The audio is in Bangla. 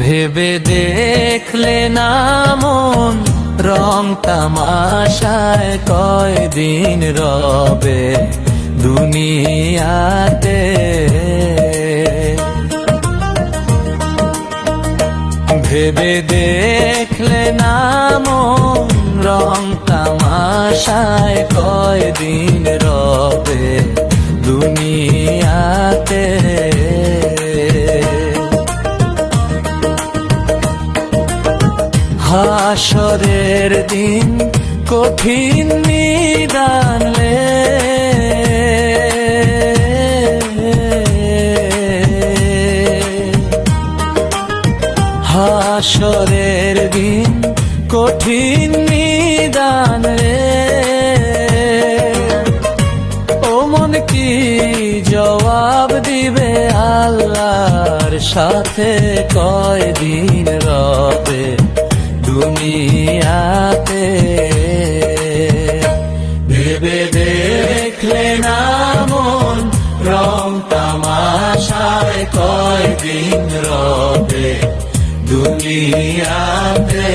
ভেবে দেখলে না মন রং তামাশায় কয়দিন রবে দুনিয়াতে। ভেবে দেখলে না মন রং তামাশায় কয়দিন রবে দুনিয়াতে। হাসরের দিন কঠিন নিদানে, হাসরের দিন কঠিন নিদানে। ও মন কি জবাব দিবে আল্লাহর সাথে কয়দিন রবে দুনিয়াতে। ভেবে দেখলে না মন রং তামাশায় কয়দিন রবে দুনিয়াতে।